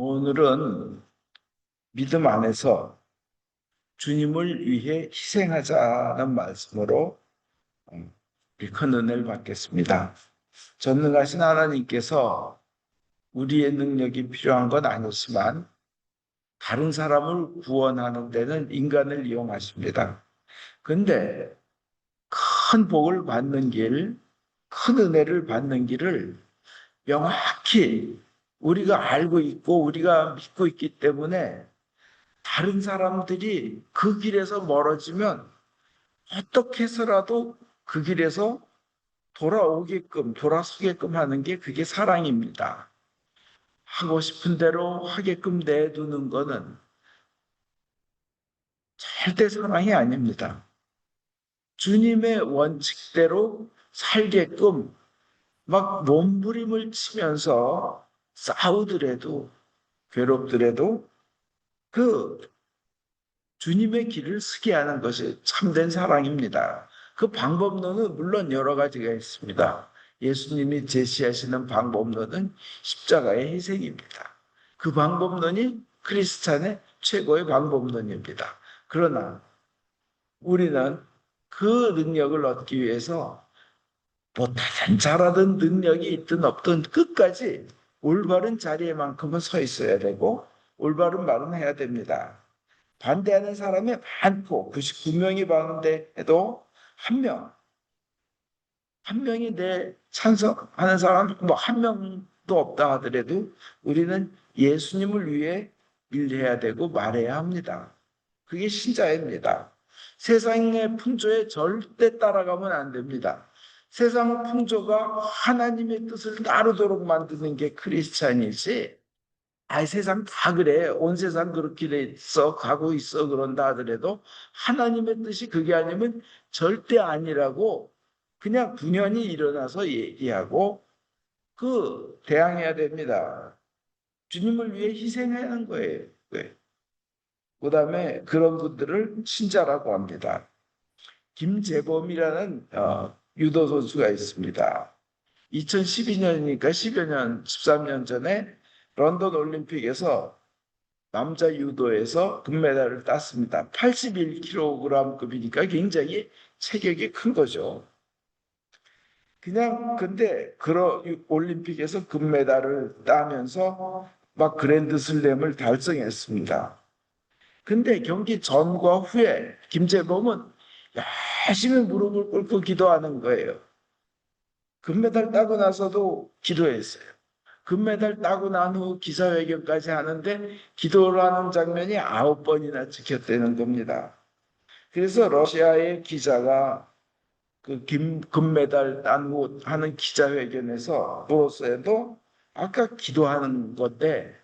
오늘은 믿음 안에서 주님을 위해 희생하자는 말씀으로 우리 큰 은혜를 받겠습니다. 전능하신 하나님께서 우리의 능력이 필요한 건 아니지만 다른 사람을 구원하는 데는 인간을 이용하십니다. 근데 큰 복을 받는 길, 큰 은혜를 받는 길을 명확히 우리가 알고 있고 우리가 믿고 있기 때문에 다른 사람들이 그 길에서 멀어지면 어떻게 해서라도 그 길에서 돌아서게끔 하는 게 그게 사랑입니다. 하고 싶은 대로 하게끔 내두는 거는 절대 사랑이 아닙니다. 주님의 원칙대로 살게끔 막 몸부림을 치면서 싸우더라도 괴롭더라도 그 주님의 길을 쓰게 하는 것이 참된 사랑입니다. 그 방법론은 물론 여러 가지가 있습니다. 예수님이 제시하시는 방법론은 십자가의 희생입니다. 그 방법론이 크리스찬의 최고의 방법론입니다. 그러나 우리는 그 능력을 얻기 위해서 못하든 잘하든 능력이 있든 없든 끝까지 올바른 자리에만큼은 서 있어야 되고 올바른 말은 해야 됩니다. 반대하는 사람이 많고 99명이 반대해도 한 명이 내 찬성하는 사람 뭐 한 명도 없다 하더라도 우리는 예수님을 위해 일해야 되고 말해야 합니다. 그게 신자입니다. 세상의 풍조에 절대 따라가면 안 됩니다. 세상 풍조가 하나님의 뜻을 따르도록 만드는 게 크리스찬이지, 세상 다 그래. 온 세상 그렇게 돼 있어. 가고 있어. 그런다 하더라도 하나님의 뜻이 그게 아니면 절대 아니라고 그냥 분연히 일어나서 얘기하고 대항해야 됩니다. 주님을 위해 희생하는 거예요. 네. 그다음에 그런 분들을 신자라고 합니다. 김재범이라는 유도 선수가 있습니다. 2012년이니까 10여 년, 13년 전에 런던 올림픽에서 남자 유도에서 금메달을 땄습니다. 81kg급이니까 굉장히 체격이 큰 거죠. 근데 그런 올림픽에서 금메달을 따면서 막 그랜드슬램을 달성했습니다. 근데 경기 전과 후에 김재범은 열심히 무릎을 꿇고 기도하는 거예요. 금메달 따고 나서도 기도했어요. 금메달 따고 난 후 기자회견까지 하는데 기도를 하는 장면이 9번이나 찍혔다는 겁니다. 그래서 러시아의 기자가 금메달 딴 후 하는 기자회견에서 물었어도 아까 기도하는 건데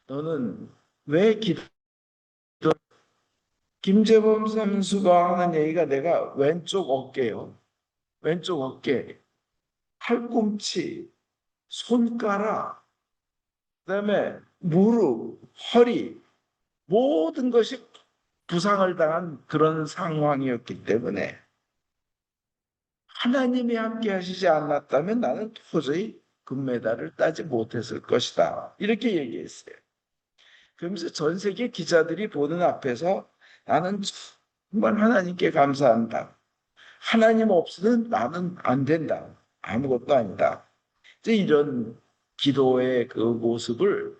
너는 왜 기도? 김재범 선수가 하는 얘기가 내가 왼쪽 어깨요. 왼쪽 어깨, 팔꿈치, 손가락, 그다음에 무릎, 허리 모든 것이 부상을 당한 그런 상황이었기 때문에 하나님이 함께 하시지 않았다면 나는 도저히 금메달을 따지 못했을 것이다. 이렇게 얘기했어요. 그러면서 전 세계 기자들이 보는 앞에서 나는 정말 하나님께 감사한다. 하나님 없이는 나는 안 된다. 아무것도 아니다. 이런 기도의 그 모습을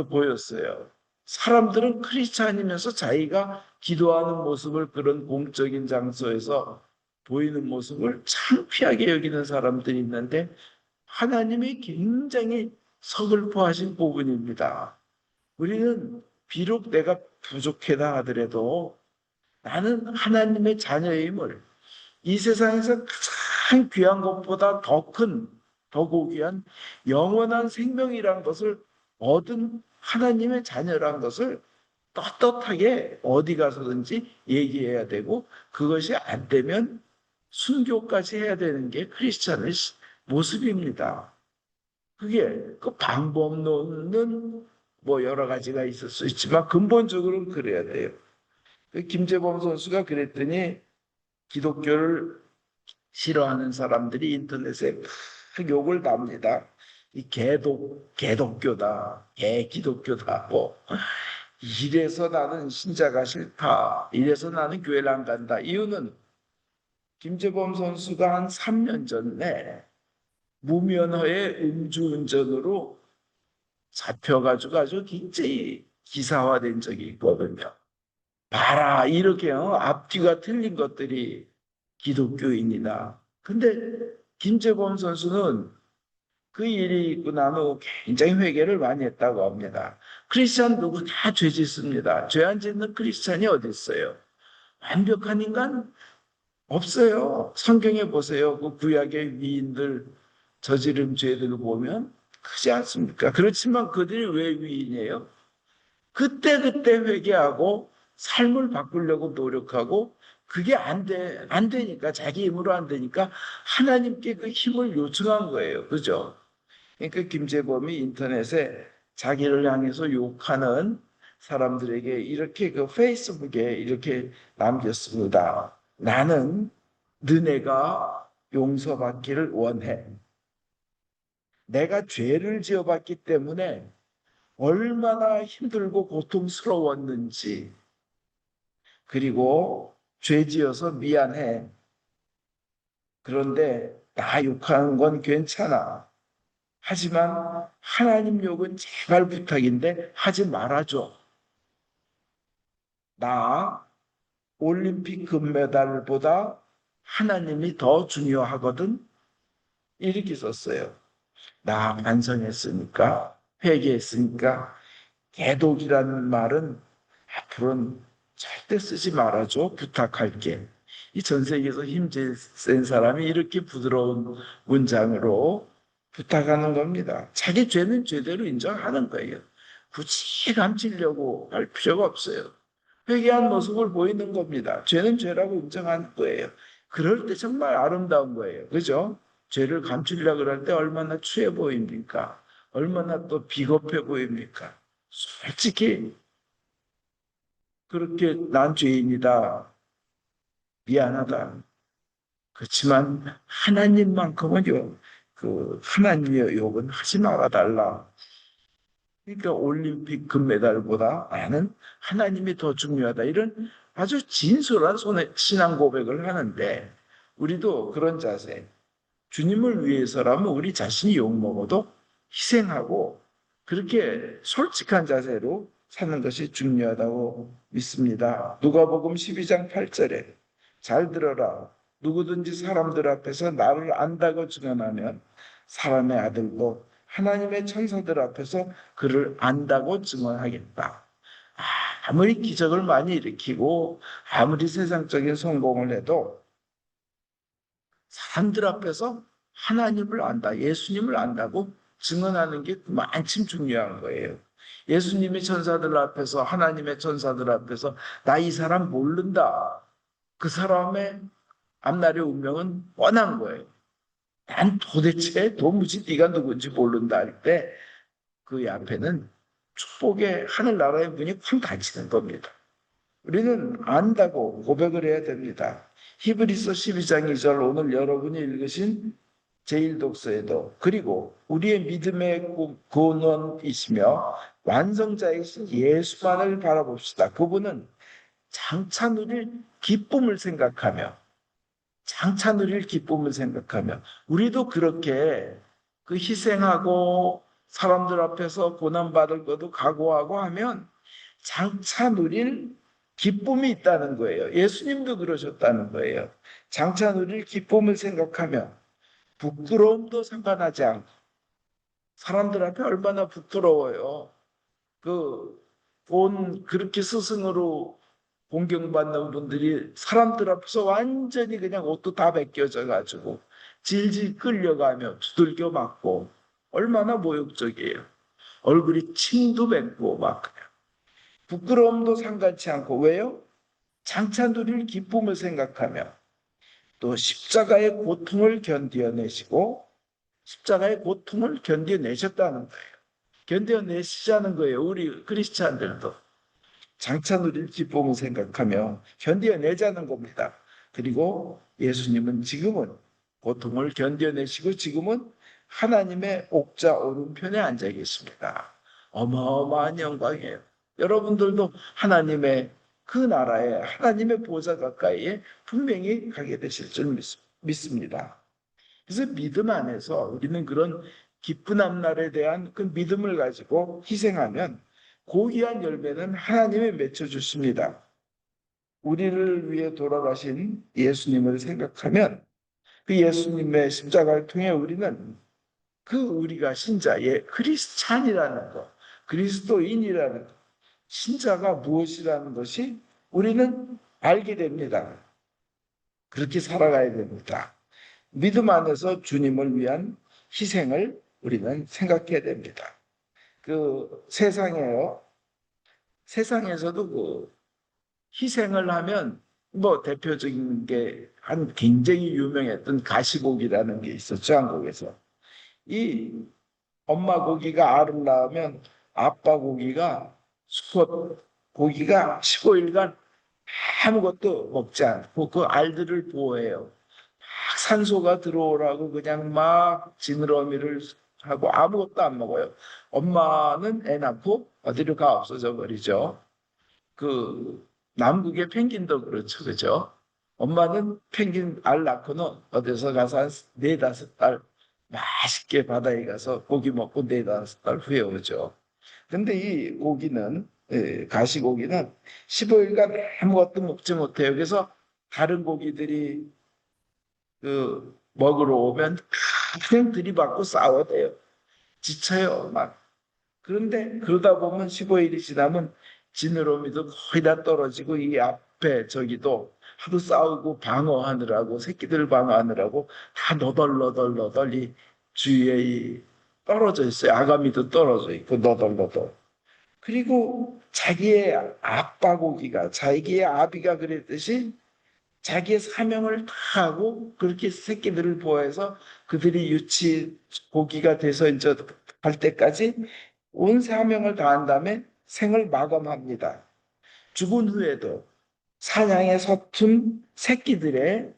보였어요. 사람들은 크리스찬이면서 자기가 기도하는 모습을 그런 공적인 장소에서 보이는 모습을 창피하게 여기는 사람들이 있는데 하나님이 굉장히 서글퍼하신 부분입니다. 우리는 비록 내가 부족하다 하더라도 나는 하나님의 자녀임을 이 세상에서 가장 귀한 것보다 더 고귀한 영원한 생명이란 것을 얻은 하나님의 자녀란 것을 떳떳하게 어디 가서든지 얘기해야 되고 그것이 안 되면 순교까지 해야 되는 게 크리스찬의 모습입니다. 그게 그 방법론은 뭐 여러 가지가 있을 수 있지만 근본적으로는 그래야 돼요. 김재범 선수가 그랬더니 기독교를 싫어하는 사람들이 인터넷에 막 욕을 답니다. 이 개독교다, 개기독교다, 뭐 이래서 나는 신자가 싫다, 이래서 나는 교회를 안 간다. 이유는 김재범 선수가 한 3년 전에 무면허의 음주운전으로 잡혀가지고 아주 굉장히 기사화된 적이 있거든요. 봐라, 이렇게요. 앞뒤가 틀린 것들이 기독교인이다. 근데 김재범 선수는 그 일이 있고 난 후 굉장히 회개를 많이 했다고 합니다. 크리스찬 누구 다 죄 짓습니다. 죄 안 짓는 크리스찬이 어디 있어요? 완벽한 인간 없어요. 성경에 보세요. 그 구약의 위인들 저지른 죄들을 보면 크지 않습니까? 그렇지만 그들이 왜 위인이에요? 그때그때 회개하고 삶을 바꾸려고 노력하고 그게 안 되니까 자기 힘으로 안 되니까 하나님께 그 힘을 요청한 거예요. 그죠? 그러니까 김재범이 인터넷에 자기를 향해서 욕하는 사람들에게 이렇게 그 페이스북에 이렇게 남겼습니다. 나는 너네가 용서받기를 원해. 내가 죄를 지어봤기 때문에 얼마나 힘들고 고통스러웠는지, 그리고 죄 지어서 미안해. 그런데 나 욕하는 건 괜찮아. 하지만 하나님 욕은 제발 부탁인데 하지 말아줘. 나 올림픽 금메달보다 하나님이 더 중요하거든. 이렇게 썼어요. 나 반성했으니까, 회개했으니까, 개독이라는 말은 앞으로는 절대 쓰지 말아줘. 부탁할게. 이 전 세계에서 힘센 사람이 이렇게 부드러운 문장으로 부탁하는 겁니다. 자기 죄는 죄대로 인정하는 거예요. 굳이 감추려고 할 필요가 없어요. 회개한 모습을 보이는 겁니다. 죄는 죄라고 인정하는 거예요. 그럴 때 정말 아름다운 거예요. 그죠? 죄를 감추려고 그럴 때 얼마나 추해 보입니까? 얼마나 또 비겁해 보입니까? 솔직히 그렇게 난 죄인이다. 미안하다. 그렇지만 하나님만큼은 하나님의 욕은 하지 말아달라. 그러니까 올림픽 금메달보다 나는 하나님이 더 중요하다. 이런 아주 진솔한 신앙 고백을 하는데 우리도 그런 자세, 주님을 위해서라면 우리 자신이 욕먹어도 희생하고 그렇게 솔직한 자세로 사는 것이 중요하다고 믿습니다. 누가복음 12장 8절에 잘 들어라. 누구든지 사람들 앞에서 나를 안다고 증언하면 사람의 아들도 하나님의 천사들 앞에서 그를 안다고 증언하겠다. 아무리 기적을 많이 일으키고 아무리 세상적인 성공을 해도 사람들 앞에서 하나님을 안다, 예수님을 안다고 증언하는 게 그만큼 중요한 거예요. 예수님이 천사들 앞에서, 하나님의 천사들 앞에서 나 이 사람 모른다. 그 사람의 앞날의 운명은 뻔한 거예요. 난 도무지 네가 누군지 모른다 할 때 그 앞에는 축복의 하늘나라의 문이 쾅 닫히는 겁니다. 우리는 안다고 고백을 해야 됩니다. 히브리서 12장 2절 오늘 여러분이 읽으신 제1독서에도 그리고 우리의 믿음의 근원이시며 완성자이신 예수만을 바라봅시다. 그분은 장차 누릴 기쁨을 생각하며 장차 누릴 기쁨을 생각하며 우리도 그렇게 그 희생하고 사람들 앞에서 고난받을 것도 각오하고 하면 장차 누릴 기쁨이 있다는 거예요. 예수님도 그러셨다는 거예요. 장차 누릴 기쁨을 생각하며 부끄러움도 상관하지 않고 사람들 앞에 얼마나 부끄러워요. 그렇게 스승으로 공경받는 분들이 사람들 앞에서 완전히 그냥 옷도 다 벗겨져 가지고 질질 끌려가며 두들겨 맞고 얼마나 모욕적이에요. 얼굴이 침도 뱉고 막 그냥. 부끄러움도 상관치 않고 왜요? 장차 누릴 기쁨을 생각하며 또 십자가의 고통을 견뎌내시고 십자가의 고통을 견뎌내셨다는 거예요. 견뎌내시자는 거예요. 우리 크리스찬들도. 장차 누릴 기쁨을 생각하며 견뎌내자는 겁니다. 그리고 예수님은 지금은 고통을 견뎌내시고 지금은 하나님의 옥자 오른편에 앉아 계십니다. 어마어마한 영광이에요. 여러분들도 하나님의 그 나라에 하나님의 보좌 가까이에 분명히 가게 되실 줄 믿습니다. 그래서 믿음 안에서 우리는 그런 기쁜 앞날에 대한 그 믿음을 가지고 희생하면 고귀한 열매는 하나님이 맺혀주십니다. 우리를 위해 돌아가신 예수님을 생각하면 그 예수님의 십자가를 통해 우리는 그 우리가 신자의 크리스찬이라는 것, 그리스도인이라는 것, 신자가 무엇이라는 것이 우리는 알게 됩니다. 그렇게 살아가야 됩니다. 믿음 안에서 주님을 위한 희생을 우리는 생각해야 됩니다. 그 세상에서도 그 희생을 하면 뭐 대표적인 게 한 굉장히 유명했던 가시고기라는 게 있었죠, 한국에서. 이 엄마 고기가 알을 낳으면 아빠 고기가 수컷 고기가 15일간 아무것도 먹지 않고 그 알들을 보호해요. 막 산소가 들어오라고 그냥 막 지느러미를 하고 아무것도 안 먹어요. 엄마는 애 낳고 어디로 가 없어져 버리죠. 그 남극의 펭귄도 그렇죠, 그죠? 엄마는 펭귄 알 낳고는 어디서 가서 한 네다섯 달 맛있게 바다에 가서 고기 먹고 네다섯 달 후에 오죠. 근데 이 고기는 가시고기는 15일간 아무것도 먹지 못해요. 그래서 다른 고기들이 그 먹으러 오면 그냥 들이받고 싸워대요. 지쳐요, 막. 그런데 그러다 보면 15일이 지나면 지느러미도 거의 다 떨어지고 이 앞에 저기도 하도 싸우고 방어하느라고 새끼들 방어하느라고 다 너덜너덜너덜 이 주위에 떨어져 있어요. 아가미도 떨어져 있고 너덜너덜. 그리고 자기의 아빠 고기가 자기의 아비가 그랬듯이 자기의 사명을 다하고 그렇게 새끼들을 보호해서 그들이 유치 고기가 돼서 이제 갈 때까지 온 사명을 다한 다음에 생을 마감합니다. 죽은 후에도 사냥에 서툰 새끼들의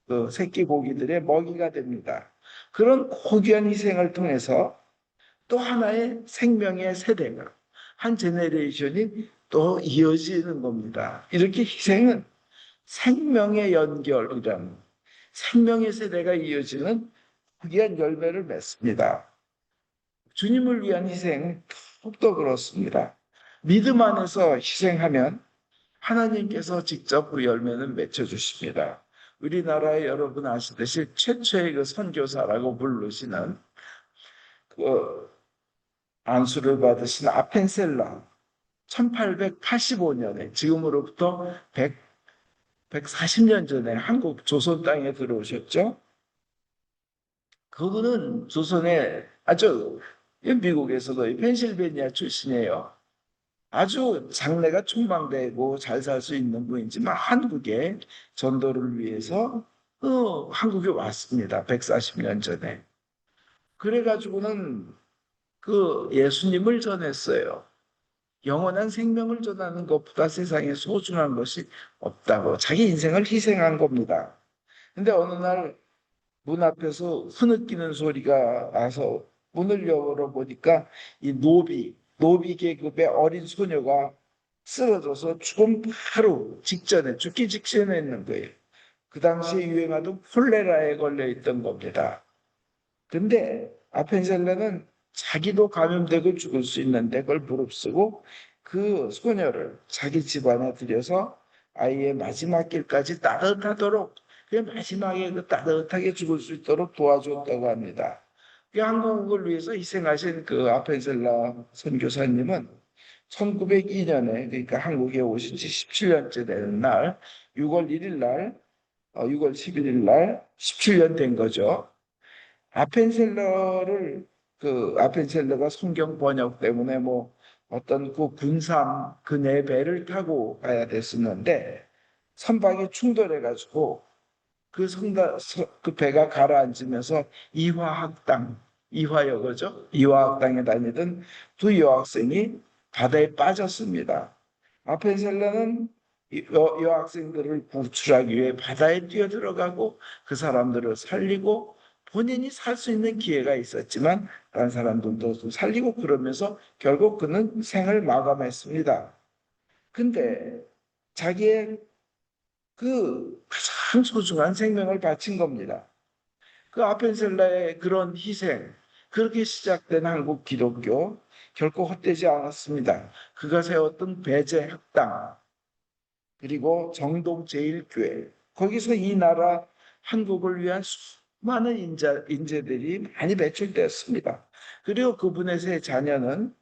그 새끼 고기들의 먹이가 됩니다. 그런 고귀한 희생을 통해서 또 하나의 생명의 세대가 한 제네레이션이 또 이어지는 겁니다. 이렇게 희생은 생명의 연결이라는 생명의 세대가 이어지는 귀한 열매를 맺습니다. 주님을 위한 희생 더욱더 그렇습니다. 믿음 안에서 희생하면 하나님께서 직접 그 열매는 맺혀주십니다. 우리나라에 여러분 아시듯이 최초의 그 선교사라고 부르시는 그 안수를 받으신 아펜셀러 1885년에 지금으로부터 140년 전에 한국 조선 땅에 들어오셨죠. 그분은 조선에 아주 미국에서도 펜실베니아 출신이에요. 아주 장래가 촉망되고 잘 살 수 있는 분이지만 한국에 전도를 위해서 한국에 왔습니다. 140년 전에. 그래가지고는 그 예수님을 전했어요. 영원한 생명을 전하는 것보다 세상에 소중한 것이 없다고 자기 인생을 희생한 겁니다. 근데 어느 날 문 앞에서 흐느끼는 소리가 나서 문을 열어보니까 이 노비 계급의 어린 소녀가 쓰러져서 죽음 바로 직전에, 죽기 직전에 있는 거예요. 그 당시에 유행하던 콜레라에 걸려 있던 겁니다. 근데 아펜셀러는 자기도 감염되고 죽을 수 있는데 그걸 무릅쓰고 그 소녀를 자기 집안에 들여서 아이의 마지막 길까지 따뜻하도록 그 마지막에 그 따뜻하게 죽을 수 있도록 도와줬다고 합니다. 그 한국을 위해서 희생하신 그 아펜셀라 선교사님은 1902년에 그러니까 한국에 오신 지 17년째 되는 날 6월 1일 날 6월 11일 날 17년 된 거죠. 아펜셀러가 성경 번역 때문에 뭐 어떤 그 군삼 그네 배를 타고 가야 됐었는데 선박이 충돌해가지고 그 배가 가라앉으면서 이화여고죠. 이화학당에 다니던 두 여학생이 바다에 빠졌습니다. 아펜셀러는 여학생들을 구출하기 위해 바다에 뛰어들어가고 그 사람들을 살리고 본인이 살 수 있는 기회가 있었지만 다른 사람들도 살리고 그러면서 결국 그는 생을 마감했습니다. 근데 자기의 그 가장 소중한 생명을 바친 겁니다. 그 아펜셀라의 그런 희생, 그렇게 시작된 한국 기독교 결코 헛되지 않았습니다. 그가 세웠던 배제 학당, 그리고 정동 제일교회, 거기서 이 나라 한국을 위한 수많은 인재들이 많이 배출되었습니다. 그리고 그분의 세 자녀는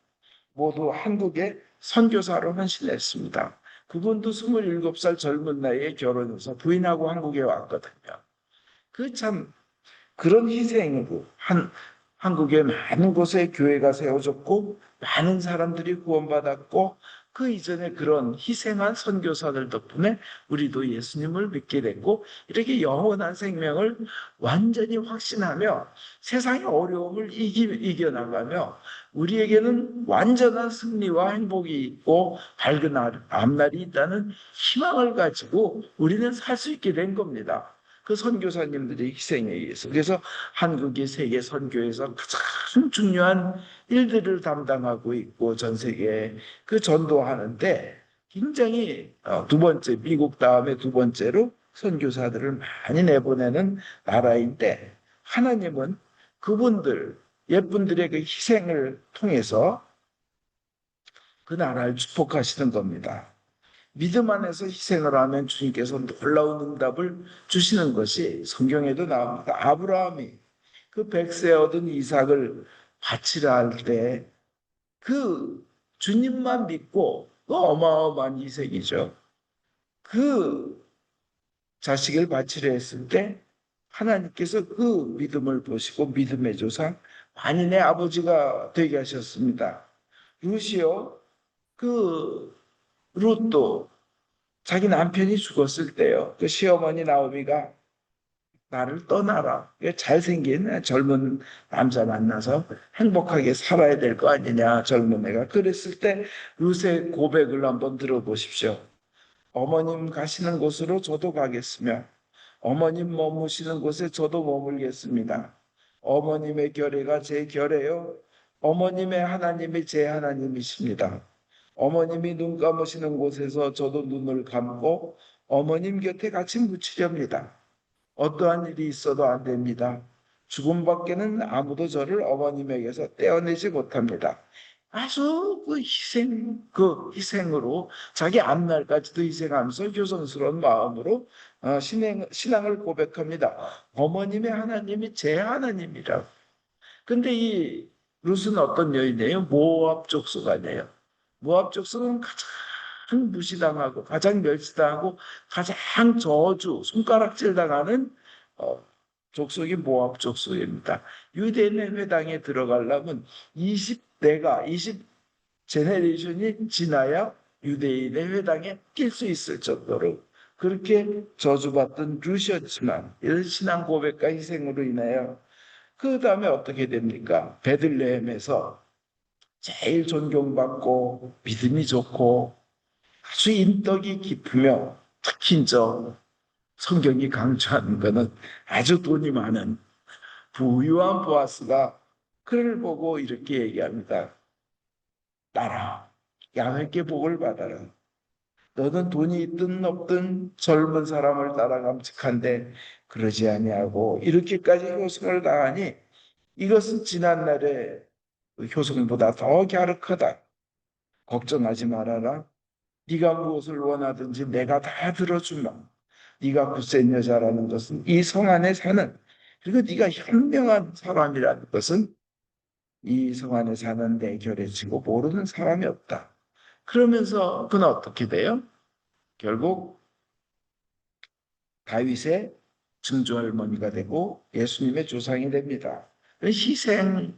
모두 한국의 선교사로 헌신했습니다. 그분도 27살 젊은 나이에 결혼해서 부인하고 한국에 왔거든요. 그 참 그런 희생으로 한국의 많은 곳에 교회가 세워졌고 많은 사람들이 구원받았고 그 이전에 그런 희생한 선교사들 덕분에 우리도 예수님을 믿게 됐고 이렇게 영원한 생명을 완전히 확신하며 세상의 어려움을 이겨나가며 우리에게는 완전한 승리와 행복이 있고 밝은 앞날이 있다는 희망을 가지고 우리는 살 수 있게 된 겁니다. 그 선교사님들의 희생에 의해서. 그래서 한국이 세계 선교에서 가장 중요한 일들을 담당하고 있고 전 세계에 그 전도하는데 굉장히 두 번째, 미국 다음에 두 번째로 선교사들을 많이 내보내는 나라인데 하나님은 그분들, 옛분들의 그 희생을 통해서 그 나라를 축복하시는 겁니다. 믿음 안에서 희생을 하면 주님께서 놀라운 응답을 주시는 것이 성경에도 나옵니다. 아브라함이 그 백세 얻은 이삭을 바치라 할 때 그 주님만 믿고 그 어마어마한 희생이죠. 그 자식을 바치려 했을 때 하나님께서 그 믿음을 보시고 믿음의 조상 만인의 아버지가 되게 하셨습니다. 루시오 그 룻도 자기 남편이 죽었을 때요. 그 시어머니 나오미가 나를 떠나라. 잘생긴 젊은 남자 만나서 행복하게 살아야 될 거 아니냐, 젊은 애가. 그랬을 때 룻의 고백을 한번 들어보십시오. 어머님 가시는 곳으로 저도 가겠으며 어머님 머무시는 곳에 저도 머물겠습니다. 어머님의 결례가 제 결례요. 어머님의 하나님이 제 하나님이십니다. 어머님이 눈 감으시는 곳에서 저도 눈을 감고 어머님 곁에 같이 묻히렵니다. 어떠한 일이 있어도 안 됩니다. 죽음밖에는 아무도 저를 어머님에게서 떼어내지 못합니다. 아주 그 희생으로 자기 앞날까지도 희생하면서 교성스러운 마음으로 신앙을 고백합니다. 어머님의 하나님이 제 하나님이라고. 근데 이 룻은 어떤 여인이에요? 모압 족속아니에요. 모압 족속은 가장 무시당하고 가장 멸시당하고 가장 손가락질 당하는 어, 족속이 모압 족속입니다. 유대인의 회당에 들어가려면 20 제네레이션이 지나야 유대인의 회당에 낄 수 있을 정도로 그렇게 저주받던 룻이었지만 이런 신앙 고백과 희생으로 인하여 그 다음에 어떻게 됩니까? 베들레헴에서 제일 존경받고 믿음이 좋고 아주 인덕이 깊으며 특히 성경이 강조하는 것은 아주 돈이 많은 부유한 보아스가 그를 보고 이렇게 얘기합니다. 딸아, 야훼께 복을 받아라. 너는 돈이 있든 없든 젊은 사람을 따라 감측한데 그러지 아니하고 이렇게까지 효성을 다하니 이것은 지난날의 효성보다 더 갸륵하다. 걱정하지 말아라. 네가 무엇을 원하든지 내가 다 들어주마. 네가 굳센 여자라는 것은 이 성 안에 사는 그리고 네가 현명한 사람이라는 것은 이 성 안에 사는 내 결에 치고 모르는 사람이 없다. 그러면서 그는 어떻게 돼요? 결국 다윗의 증조할머니가 되고 예수님의 조상이 됩니다. 희생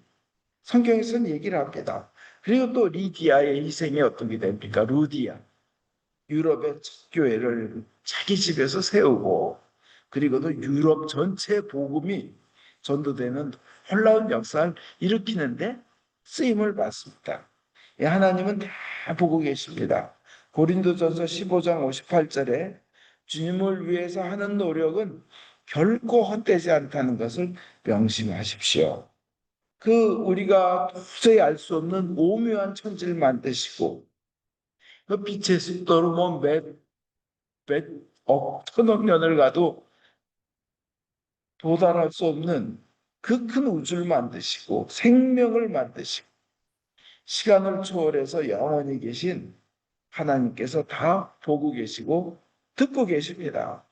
성경에서는 얘기를 합니다. 그리고 또 리디아의 희생이 어떻게 됩니까? 루디아. 유럽의 첫 교회를 자기 집에서 세우고 그리고도 유럽 전체 복음이 전도되는 놀라운 역사를 일으키는데 쓰임을 받습니다. 하나님은 다 보고 계십니다. 고린도전서 15장 58절에 주님을 위해서 하는 노력은 결코 헛되지 않다는 것을 명심하십시오. 우리가 도저히 알 수 없는 오묘한 천지를 만드시고 그 빛의 속도로 몇억 천억 년을 가도 도달할 수 없는 그 큰 우주를 만드시고 생명을 만드시고 시간을 초월해서 영원히 계신 하나님께서 다 보고 계시고 듣고 계십니다.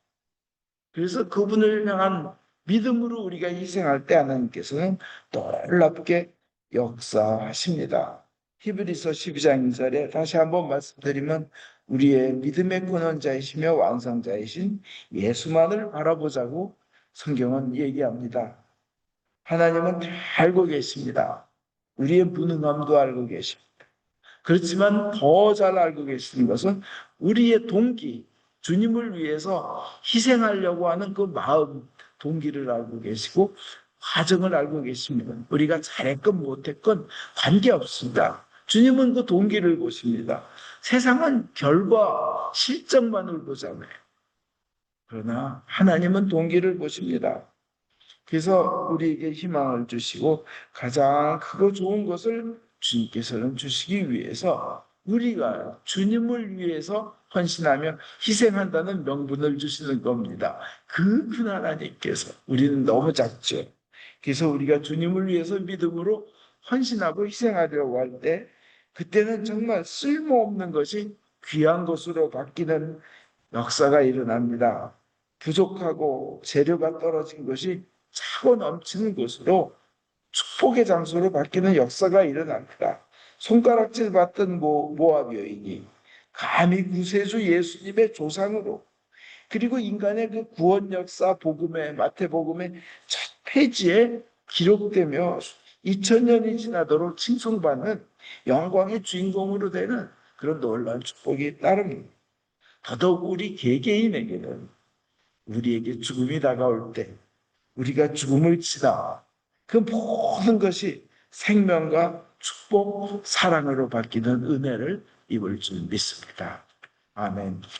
그래서 그분을 향한 믿음으로 우리가 희생할 때 하나님께서는 놀랍게 역사하십니다. 히브리서 12장 2절에 다시 한번 말씀드리면 우리의 믿음의 근원자이시며 완성자이신 예수만을 바라보자고 성경은 얘기합니다. 하나님은 다 알고 계십니다. 우리의 무능함도 알고 계십니다. 그렇지만 더 잘 알고 계시는 것은 우리의 동기, 주님을 위해서 희생하려고 하는 그 마음, 동기를 알고 계시고 과정을 알고 계십니다. 우리가 잘했건 못했건 관계없습니다. 주님은 그 동기를 보십니다. 세상은 결과, 실적만을 보잖아요. 그러나 하나님은 동기를 보십니다. 그래서 우리에게 희망을 주시고 가장 크고 좋은 것을 주님께서는 주시기 위해서 우리가 주님을 위해서 헌신하며 희생한다는 명분을 주시는 겁니다. 그 큰 하나님께서 우리는 너무 작죠. 그래서 우리가 주님을 위해서 믿음으로 헌신하고 희생하려고 할 때 그때는 정말 쓸모없는 것이 귀한 것으로 바뀌는 역사가 일어납니다. 부족하고 재료가 떨어진 것이 차고 넘치는 곳으로 축복의 장소로 바뀌는 역사가 일어납니다. 손가락질 받던 모압 여인이 감히 구세주 예수님의 조상으로 그리고 인간의 그 구원 역사 복음의 마태복음의 첫 페이지에 기록되며 2000년이 지나도록 칭송받는 영광의 주인공으로 되는 그런 놀라운 축복이 따릅니다. 더더욱 우리 개개인에게는 우리에게 죽음이 다가올 때 우리가 죽음을 지나 그 모든 것이 생명과 축복, 사랑으로 바뀌는 은혜를 입을 줄 믿습니다. 아멘.